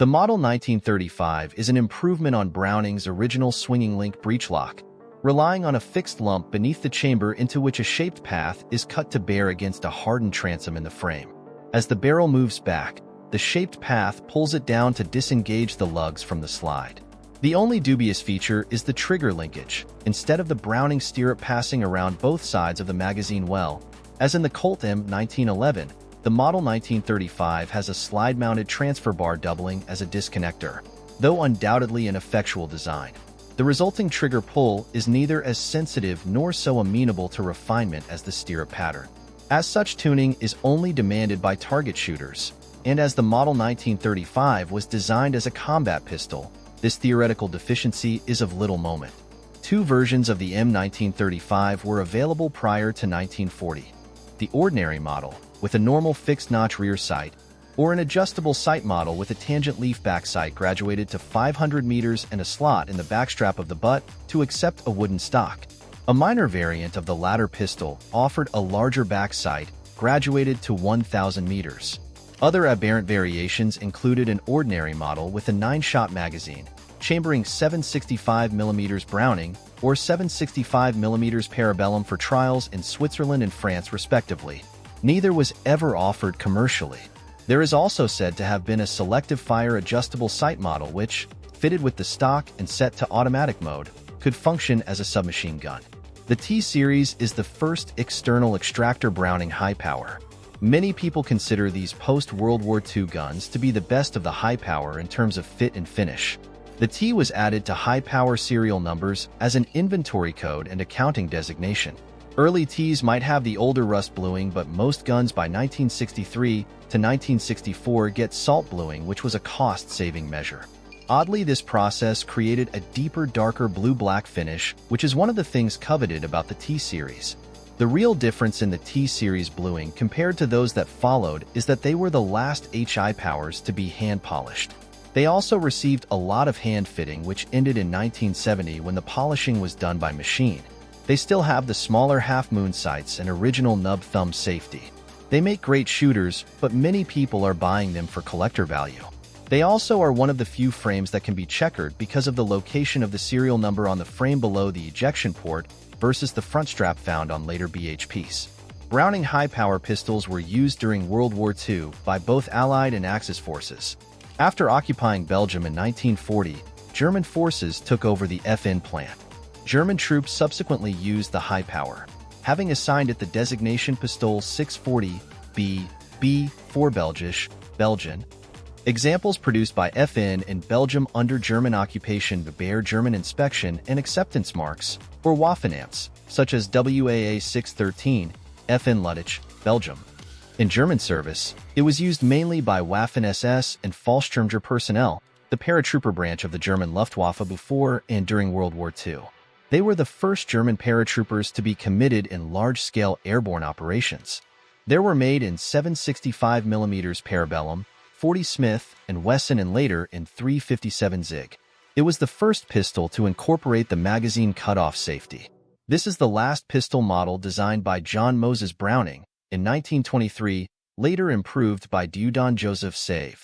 The Model 1935 is an improvement on Browning's original swinging link breech lock, relying on a fixed lump beneath the chamber into which a shaped path is cut to bear against a hardened transom in the frame. As the barrel moves back, the shaped path pulls it down to disengage the lugs from the slide. The only dubious feature is the trigger linkage, instead of the Browning stirrup passing around both sides of the magazine well. As in the Colt M1911, the Model 1935 has a slide-mounted transfer bar doubling as a disconnector, though undoubtedly an effectual design. The resulting trigger pull is neither as sensitive nor so amenable to refinement as the stirrup pattern. As such, tuning is only demanded by target shooters, and as the Model 1935 was designed as a combat pistol, this theoretical deficiency is of little moment. Two versions of the M1935 were available prior to 1940. The ordinary model, with a normal fixed-notch rear sight, or an adjustable sight model with a tangent leaf back sight graduated to 500 meters and a slot in the backstrap of the butt to accept a wooden stock. A minor variant of the latter pistol offered a larger back sight, graduated to 1,000 meters. Other aberrant variations included an ordinary model with a 9-shot magazine, chambering 765mm Browning or 765mm Parabellum for trials in Switzerland and France respectively. Neither was ever offered commercially. There is also said to have been a selective fire adjustable sight model which, fitted with the stock and set to automatic mode, could function as a submachine gun. The T-Series is the first external extractor Browning high power. Many people consider these post-World War II guns to be the best of the high power in terms of fit and finish. The T was added to high-power serial numbers as an inventory code and accounting designation. Early Ts might have the older rust bluing, but most guns by 1963 to 1964 get salt bluing, which was a cost-saving measure. Oddly, this process created a deeper, darker blue-black finish, which is one of the things coveted about the T-Series. The real difference in the T-Series bluing compared to those that followed is that they were the last HI powers to be hand-polished. They also received a lot of hand fitting, which ended in 1970 when the polishing was done by machine. They still have the smaller half-moon sights and original nub thumb safety. They make great shooters, but many people are buying them for collector value. They also are one of the few frames that can be checkered because of the location of the serial number on the frame below the ejection port versus the front strap found on later BHPs. Browning high-power pistols were used during World War II by both Allied and Axis forces. After occupying Belgium in 1940, German forces took over the FN plant. German troops subsequently used the high power, having assigned it the designation Pistole 640B for Belgian. Examples produced by FN in Belgium under German occupation bear German inspection and acceptance marks, or Waffenamts, such as WAA 613, FN Luttich, Belgium. In German service, it was used mainly by Waffen-SS and Fallschirmjäger personnel, the paratrooper branch of the German Luftwaffe before and during World War II. They were the first German paratroopers to be committed in large-scale airborne operations. There were made in 765mm Parabellum, 40 Smith & Wesson, and later in 357 Zig. It was the first pistol to incorporate the magazine cutoff safety. This is the last pistol model designed by John Moses Browning in 1923, later improved by Dieudonné Joseph Save.